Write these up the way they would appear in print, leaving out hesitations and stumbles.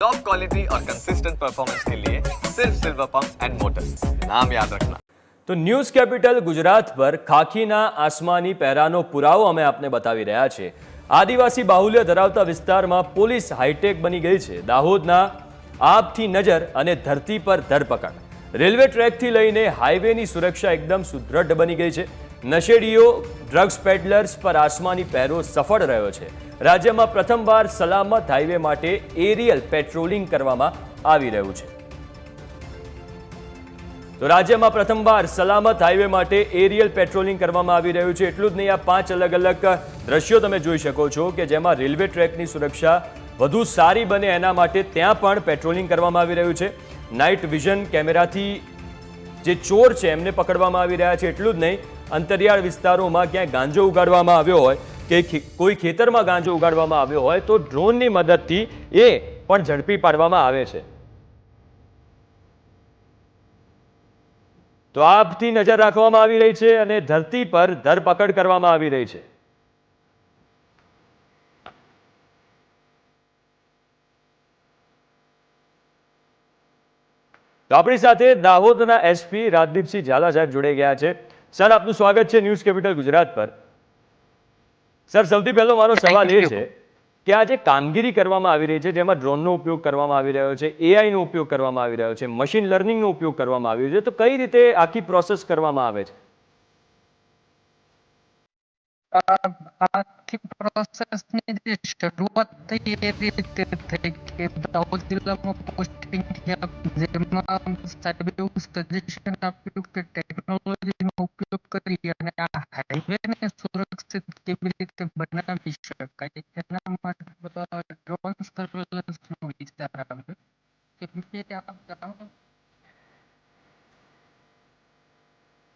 Top quality और consistent performance के लिए सिर्फ सिल्वर पंप्स एंड मोटर्स, नाम याद रखना। તો ન્યૂઝ કેપિટલ ગુજરાત પર ખાખીના આસમાની પહેરાનો પુરાવો અમે આપને બતાવી રહ્યા છીએ। આદિવાસી બાહુલ્ય ધરાવતા વિસ્તારમાં પોલીસ હાઈટેક બની ગઈ છે। દાહોદના આબથી નજર અને ધરતી પર ધરપકડ। રેલવે ટ્રેકથી લઈને હાઈવેની સુરક્ષા એકદમ સુદૃઢ બની ગઈ છે। નશેડીઓ ડ્રગ્સ પેડલર્સ પર આસમાની પહેરો સફળ રહ્યો છે। રાજ્યમાં પ્રથમવાર સલામત હાઈવે માટે એરિયલ પેટ્રોલિંગ કરવામાં આવી રહ્યું છે। તો રાજ્યમાં પ્રથમવાર સલામત હાઈવે માટે એરિયલ પેટ્રોલિંગ કરવામાં આવી રહ્યું છે। એટલું જ નહીં, આ 5 અલગ અલગ દ્રશ્યો તમે જોઈ શકો છો કે જેમાં રેલવે ટ્રેકની સુરક્ષા વધુ સારી બને એના માટે ત્યાં પણ પેટ્રોલિંગ કરવામાં આવી રહ્યું છે। નાઇટ વિઝન કેમેરાથી જે ચોર છે એમને પકડવામાં આવી રહ્યા છે। એટલું જ નહીં, અંતરિયાળ વિસ્તારોમાં ક્યાંય ગાંજો ઉગાડવામાં આવ્યો હોય કે કોઈ ખેતરમાં ગાંજો ઉગાડવામાં આવ્યો હોય તો ડ્રોનની મદદથી એ પણ ઝડપી પાડવામાં આવે છે। તો આપથી નજર રાખવામાં આવી રહી છે અને ધરતી પર ધરપકડ કરવામાં આવી રહી છે। તો આપણી સાથે દાહોદના એસપી રાજદીપસિંહ ઝાલા સાહેબ જોડાઈ ગયા છે। સર, આપનું સ્વાગત છે ન્યૂઝ કેપિટલ ગુજરાત પર। સર, સૌથી પહેલો મારો સવાલ એ છે કે આ જે કામગીરી કરવામાં આવી રહી છે જેમાં ડ્રોનનો ઉપયોગ કરવામાં આવી રહ્યો છે, એઆઈનો ઉપયોગ કરવામાં આવી રહ્યો છે, મશીન લર્નિંગનો ઉપયોગ કરવામાં આવ્યો છે, તો કઈ રીતે આખી પ્રોસેસ કરવામાં આવે છે? આખી પ્રોસેસની જે શરૂઆત થઈ એ રીતે થઈ કે દાહોદ જિલ્લામાં પોસ્ટિંગ થયા, જેમાં સાહેબે એવું સજેશન આપ્યું કે ટેકનોલોજીનો ઉપયોગ કરી અને આ હાઈવેને સુરક્ષિત કેવી રીતે બનાવી શકાય એના માટે બધા ડ્રોન સર્વેલન્સનો વિચાર આવ્યો કે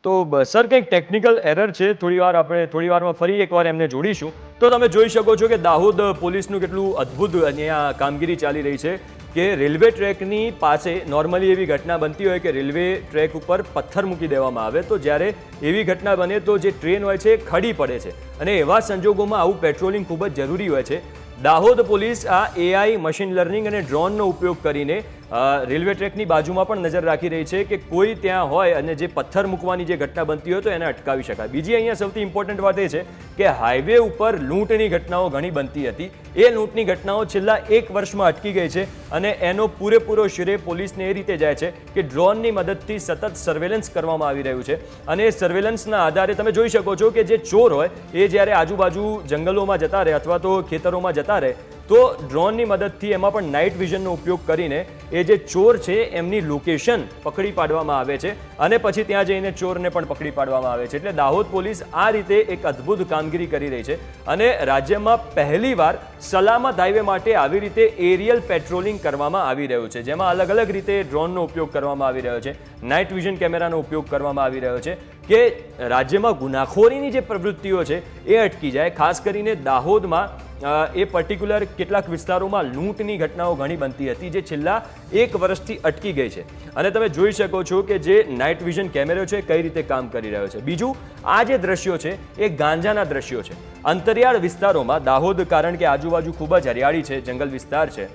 તો સર, કંઈક ટેકનિકલ એરર છે, થોડી વારમાં ફરી એકવાર એમને જોડીશું। તો તમે જોઈ શકો છો કે દાહોદ પોલીસનું કેટલું અદ્ભુત અહીંયા કામગીરી ચાલી રહી છે કે રેલવે ટ્રેકની પાસે નોર્મલી એવી ઘટના બનતી હોય કે રેલવે ટ્રેક ઉપર પથ્થર મૂકી દેવામાં આવે, તો જ્યારે એવી ઘટના બને તો જે ટ્રેન હોય છે એ ખડી પડે છે અને એવા સંજોગોમાં આવું પેટ્રોલિંગ ખૂબ જ જરૂરી હોય છે। દાહોદ પોલીસ આ એઆઈ, મશીન લર્નિંગ અને ડ્રોનનો ઉપયોગ કરીને રેલવે ટ્રેકની બાજુમાં પણ નજર રાખી રહી છે કે કોઈ ત્યાં હોય અને જે પથ્થર મૂકવાની જે ઘટના બનતી હોય તો એને અટકાવી શકાય। બીજી અહીંયા સૌથી ઇમ્પોર્ટન્ટ વાત એ છે કે હાઈવે ઉપર લૂંટની ઘટનાઓ ઘણી બનતી હતી, એ લૂંટની ઘટનાઓ છેલ્લા 1 વર્ષમાં અટકી ગઈ છે અને એનો પૂરેપૂરો શ્રેય પોલીસને એ રીતે જાય છે કે ડ્રોનની મદદથી સતત સર્વેલન્સ કરવામાં આવી રહ્યું છે અને એ સર્વેલન્સના આધારે તમે જોઈ શકો છો કે જે ચોર હોય એ જ્યારે આજુબાજુ જંગલોમાં જતા રહે અથવા તો ખેતરોમાં જતા રહે તો ડ્રોનની મદદથી એમાં પણ નાઇટ વિઝનનો ઉપયોગ કરીને એ જે ચોર છે એમની લોકેશન પકડી પાડવામાં આવે છે અને પછી ત્યાં જઈને ચોરને પણ પકડી પાડવામાં આવે છે। એટલે દાહોદ પોલીસ આ રીતે એક અદ્ભુત કામગીરી કરી રહી છે અને રાજ્યમાં પહેલીવાર સલામત હાઈવે માટે આવી રીતે એરિયલ પેટ્રોલિંગ કરવામાં આવી રહ્યું છે, જેમાં અલગ અલગ રીતે ડ્રોનનો ઉપયોગ કરવામાં આવી રહ્યો છે, નાઇટ વિઝન કેમેરાનો ઉપયોગ કરવામાં આવી રહ્યો છે કે રાજ્યમાં ગુનાખોરીની જે પ્રવૃત્તિઓ છે એ અટકી જાય। ખાસ કરીને દાહોદમાં એ પર્ટિક્યુલર કેટલાક વિસ્તારોમાં લૂંટની ઘટનાઓ ઘણી બનતી હતી જે છેલ્લા 1 વર્ષથી અટકી ગઈ છે અને તમે જોઈ શકો છો કે જે નાઇટ વિઝન કેમેરો છે કઈ રીતે કામ કરી રહ્યો છે। બીજું, આ જે દ્રશ્યો છે એ ગાંજાના દ્રશ્યો છે। અંતરિયાળ વિસ્તારોમાં દાહોદ, કારણ કે આજુબાજુ ખૂબ જ હરિયાળી છે, જંગલ વિસ્તાર છે,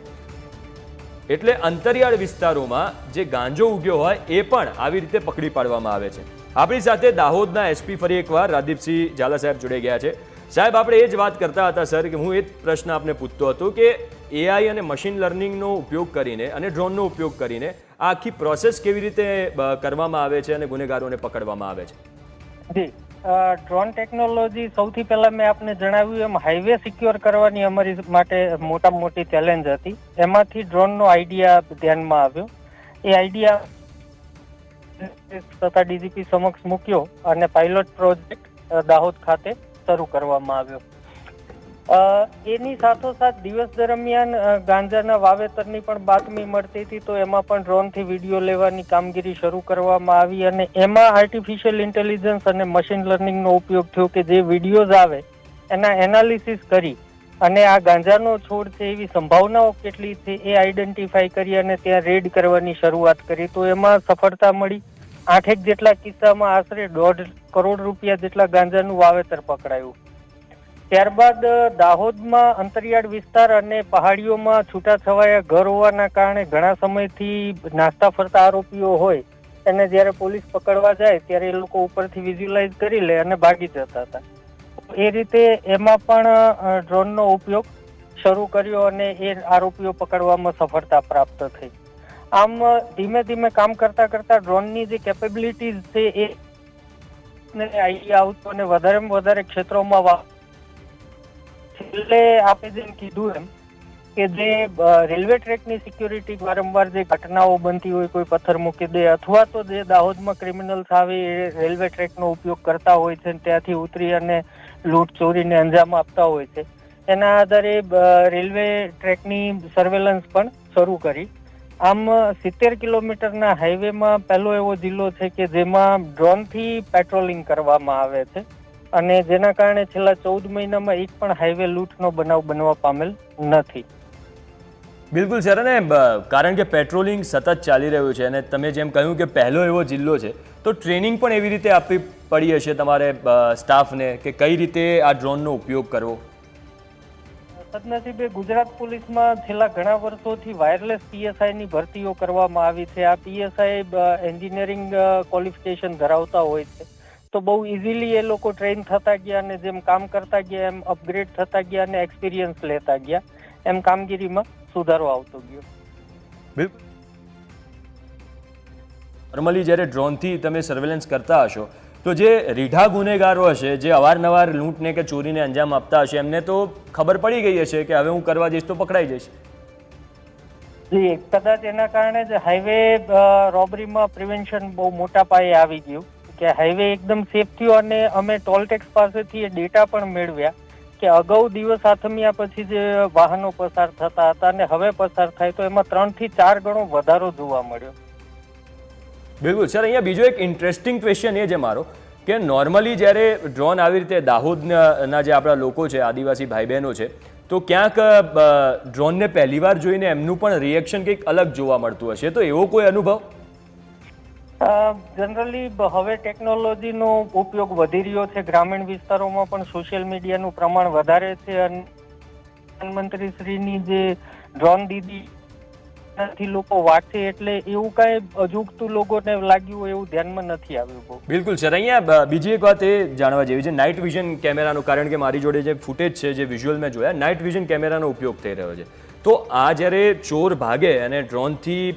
એટલે અંતરિયાળ વિસ્તારોમાં જે ગાંજો ઉગ્યો હોય એ પણ આવી રીતે પકડી પાડવામાં આવે છે। આપણી સાથે દાહોદના એસપી ફરી એકવાર રાજદીપસિંહ ઝાલા સાહેબ જોડાઈ ગયા છે। સાહેબ, આપણે એ જ વાત કરતા હતા સર કે હું એ જ પ્રશ્ન આપને પૂછતો હતો કે એઆઈ અને મશીન લર્નિંગનો ઉપયોગ કરીને અને ડ્રોનનો ઉપયોગ કરીને આ આખી પ્રોસેસ કેવી રીતે કરવામાં આવે છે અને ગુનેગારોને પકડવામાં આવે છે? જી, ડ્રોન ટેકનોલોજી સૌથી પહેલા મેં આપને જણાવ્યું એમ હાઈવે સિક્યોર કરવાની અમારી માટે મોટામાં મોટી ચેલેન્જ હતી। એમાંથી ડ્રોનનો આઈડિયા ધ્યાનમાં આવ્યો। એ આઈડિયા તથા ડીજીપી સમક્ષ મૂક્યો અને પાયલોટ પ્રોજેક્ટ દાહોદ ખાતે શરૂ કરવામાં આવ્યો। એની સાથોસાથ દિવસ દરમિયાન ગાંજાના વાવેતરની પણ બાતમી મળતી હતી, તો એમાં પણ ડ્રોનથી વિડીયો લેવાની કામગીરી શરૂ કરવામાં આવી અને એમાં આર્ટિફિશિયલ ઇન્ટેલિજન્સ અને મશીન લર્નિંગનો ઉપયોગ થયો કે જે વિડીયોઝ આવે એના એનાલિસિસ કરી અને આ ગાંજાનો છોડ છે એવી સંભાવનાઓ કેટલી છે એ આઈડેન્ટિફાઈ કરી અને ત્યાં રેડ કરવાની શરૂઆત કરી, તો એમાં સફળતા મળી। 8 જેટલા કિસ્સામાં આશરે 1.5 કરોડ રૂપિયા જેટલા ગાંજાનું વાવેતર પકડાયું। ત્યારબાદ દાહોદમાં અંતરિયાળ વિસ્તાર અને પહાડીઓમાં છૂટાછવાયા ઘર હોવાના કારણે ઘણા સમયથી નાસ્તા ફરતા આરોપીઓ હોય એને જ્યારે પોલીસ પકડવા જાય ત્યારે એ લોકો ઉપરથી વિઝ્યુલાઇઝ કરી લે અને ભાગી જતા હતા. એ રીતે એમાં પણ ડ્રોનનો ઉપયોગ શરૂ કર્યો અને એ આરોપીઓ પકડવામાં સફળતા પ્રાપ્ત થઈ. આમ ધીમે ધીમે કામ કરતા કરતા ડ્રોનની જે કેપેબિલિટીઝ છે એ આઈડિયા આવતો અને વધારેમાં વધારે ક્ષેત્રોમાં છેલ્લે આપણે જેમ કીધું એમ કે જે રેલવે ટ્રેકની સિક્યોરિટી વારંવાર જે ઘટનાઓ બનતી હોય, કોઈ પથ્થર મૂકી દે અથવા તો જે દાહોદમાં ક્રિમિનલ્સ આવે એ રેલવે ટ્રેકનો ઉપયોગ કરતા હોય છે, ત્યાંથી ઉતરી અને લૂંટ ચોરીને અંજામ આપતા હોય છે, એના આધારે રેલવે ટ્રેકની સર્વેલન્સ પણ શરૂ કરી. આમ 70 કિલોમીટરના હાઈવેમાં પહેલો એવો જિલ્લો છે કે જેમાં ડ્રોનથી પેટ્રોલિંગ કરવામાં આવે છે અને જેના કારણે છેલ્લા 14 મહિનામાં એક પણ હાઈવે લૂંટનો બનાવ બનવા પામેલ નથી. બિલકુલ સર, અને કારણ કે પેટ્રોલિંગ સતત ચાલી રહ્યું છે અને તમે જેમ કહ્યું કે પહેલો એવો જિલ્લો છે તો ટ્રેનિંગ પણ એવી રીતે આપવી પડી હશે તમારે સ્ટાફને કે કઈ રીતે આ ડ્રોનનો ઉપયોગ કરવો? સદનસીબે ગુજરાત પોલીસમાં છેલ્લા ઘણા વર્ષોથી વાયરલેસ પીએસઆઈની ભરતીઓ કરવામાં આવી છે. આ પીએસઆઈ એન્જિનિયરિંગ ક્વોલિફિકેશન ધરાવતા હોય છે, તો બહુ ઇઝીલી એ લોકો ટ્રેન થતા ગયા અને જેમ કામ કરતા ગયા એમ અપગ્રેડ થતા ગયા અને એક્સપિરિયન્સ લેતા ગયા, એમ કામગીરીમાં સુધારો આવતો ગયો. બિલકુલ. નોર્મલી જ્યારે ડ્રોનથી તમે સર્વેલન્સ કરતા હશો તો જે રીઢા ગુનેગારો હશે, જે અવારનવાર લૂંટને કે ચોરીને અંજામ આપતા હશે, એમને તો ખબર પડી ગઈ હશે કે હવે હું કરવા જઈશ તો પકડાઈ જઈશ. જી, કદાચ એના કારણે જ હાઈવે રોબરીમાં પ્રિવેન્શન બહુ મોટા પાયે આવી ગયું કે હાઈવે એકદમ સેફ થયો અને અમે ટોલ ટેક્સ પાસેથી એ ડેટા પણ મેળવ્યા કે અગાઉ દિવસ આથમ્યા પછી જે વાહનો પસાર થતા હતા અને હવે પસાર થાય તો એમાં 3 થી 4 ગણો વધારો જોવા મળ્યો. બિલકુલ સર, અહીંયા બીજો એક ઇન્ટરેસ્ટિંગ ક્વેશ્ચન એ છે મારો કે નોર્મલી જ્યારે ડ્રોન આવી રીતે દાહોદના જે આપણા લોકો છે, આદિવાસી ભાઈ બહેનો છે, તો ક્યાંક ડ્રોનને પહેલીવાર જોઈને એમનું પણ રિએક્શન કંઈક અલગ જોવા મળતું હશે, તો એવો કોઈ અનુભવ? જનરલી હવે ટેકનોલોજીનો ઉપયોગ વધી રહ્યો છે, ગ્રામીણ વિસ્તારોમાં પણ સોશિયલ મીડિયાનું પ્રમાણ વધારે છે અને પ્રધાનમંત્રી શ્રીની જે ડ્રોન દીદી થી લોકો વાંચે એટલે એવું કઈ અજુગતું લોકોને લાગ્યું હોય એવું ધ્યાનમાં નથી આવ્યું. બિલકુલ સર, અહીંયા બીજી એક વાત એ જાણવા જેવી છે નાઇટ વિઝન કેમેરાનો, કારણ કે મારી જોડે જે ફૂટેજ છે, જે વિઝ્યુઅલ મેં જોયા, નાઇટ વિઝન કેમેરાનો ઉપયોગ થઈ રહ્યો છે. તો આ જ્યારે ચોર ભાગે અને ડ્રોનથી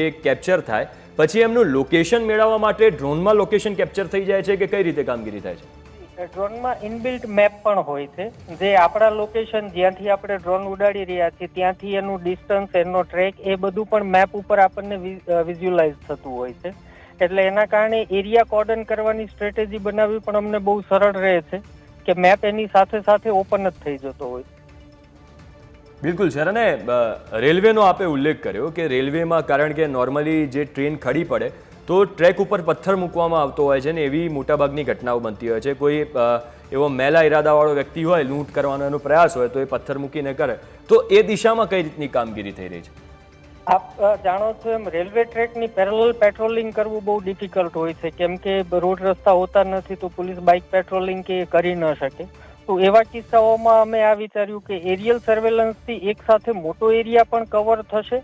એ કેપ્ચર થાય પછી એમનું લોકેશન મેળવવા માટે ડ્રોનમાં લોકેશન કેપ્ચર થઈ જાય છે કે કઈ રીતે કામગીરી થાય છે? ડ્રોનમાં ઇનબિલ્ટ મેપ પણ હોય છે, જે આપણા લોકેશન જ્યાંથી આપણે ડ્રોન ઉડાડી રહ્યા છીએ ત્યાંથી એનું ડિસ્ટન્સ, એનો ટ્રેક, એ બધું પણ મેપ ઉપર આપણને વિઝ્યુલાઇઝ થતું હોય છે. એટલે એના કારણે એરિયા કોર્ડન કરવાની સ્ટ્રેટેજી બનાવવી પણ અમને બહુ સરળ રહે છે કે મેપ એની સાથે સાથે ઓપન જ થઈ જતો હોય. બિલકુલ સર, અને રેલવેનો આપે ઉલ્લેખ કર્યો કે રેલવેમાં કારણ કે નોર્મલી જે ટ્રેન ખડી પડે તો ટ્રેક ઉપર પથ્થર મૂકવામાં આવતો હોય છે ને એવી મોટાભાગની ઘટનાઓ બનતી હોય છે. કોઈ એવો મેલા ઇરાદાવાળો વ્યક્તિ હોય, લૂંટ કરવાનો એનો પ્રયાસ હોય તો એ પથ્થર મૂકીને કરે, તો એ દિશામાં કઈ રીતની કામગીરી થઈ રહી છે? આપ જાણો છો એમ રેલવે ટ્રેકની પેરેલલ પેટ્રોલિંગ કરવું બહુ ડિફિકલ્ટ હોય છે, કેમ કે રોડ રસ્તા હોતા નથી તો પોલીસ બાઇક પેટ્રોલિંગ કે કરી ન શકે. તો એવા કિસ્સાઓમાં અમે આ વિચાર્યું કે એરિયલ સર્વેલન્સથી એક સાથે મોટો એરિયા પણ કવર થશે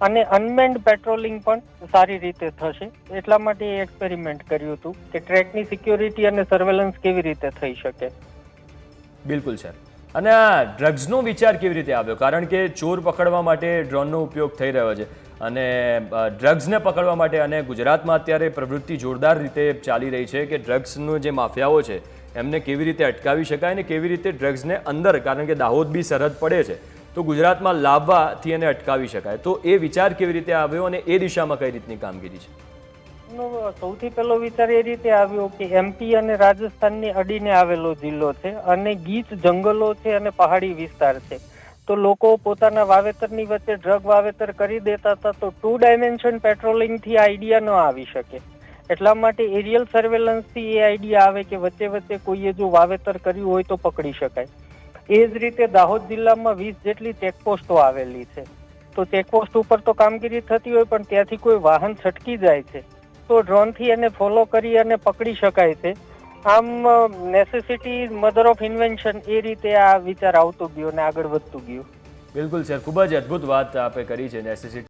અને અનમેન્ડ પેટ્રોલિંગ પણ સારી રીતે થશે. એટલા માટે એ એક્સપેરિમેન્ટ કર્યું હતું કે ટ્રેકની સિક્યોરિટી અને સર્વેલન્સ કેવી રીતે થઈ શકે. બિલકુલ સર, અને આ ડ્રગ્સનો વિચાર કેવી રીતે આવ્યો? કારણ કે ચોર પકડવા માટે ડ્રોનનો ઉપયોગ થઈ રહ્યો છે અને ડ્રગ્સને પકડવા માટે, અને ગુજરાતમાં અત્યારે પ્રવૃત્તિ જોરદાર રીતે ચાલી રહી છે કે ડ્રગ્સનો જે માફિયાઓ છે એમને કેવી રીતે અટકાવી શકાય અને કેવી રીતે ડ્રગ્સને અંદર, કારણ કે દાહોદ બી સરહદ પડે છે, તો ગુજરાતમાં લાવવાથી એને અટકાવી શકાય. તો એ વિચાર કેવી રીતે આવ્યો અને એ દિશામાં કઈ રીતની કામગીરી છે? સૌથી પહેલો વિચાર એ રીતે આવ્યો કે એમપી અને રાજસ્થાનની અડીને આવેલો જિલ્લો છે અને ગીચ જંગલો છે અને પહાડી વિસ્તાર છે, તો લોકો પોતાના વાવેતરની વચ્ચે ડ્રગ વાવેતર કરી દેતા હતા, તો 2 ડાયમેન્શન પેટ્રોલિંગથી આઈડિયા ન આવી શકે. એટલા માટે એરિયલ સર્વેલન્સથી એ આઈડિયા આવે કે વચ્ચે વચ્ચે કોઈએ જો વાવેતર કર્યું હોય તો પકડી શકાય. એ જ રીતે દાહોદ જિલ્લામાં 20 જેટલી ચેકપોસ્ટો આવેલી છે, તો ચેકપોસ્ટ ઉપર તો કામગીરી થતી હોય પણ ત્યાંથી કોઈ વાહન છટકી જાય છે તો ડ્રોનથી એને ફોલો કરી અને પકડી શકાય છે. આમ નેસેસિટી મધર ઓફ ઇન્વેન્શન એ રીતે આ વિચાર આવતો ગયો અને આગળ વધતું ગયું. બિલકુલ સર, ખૂબ જ અદ્ભુત વાત આપે કરી છે. નેસેસિટી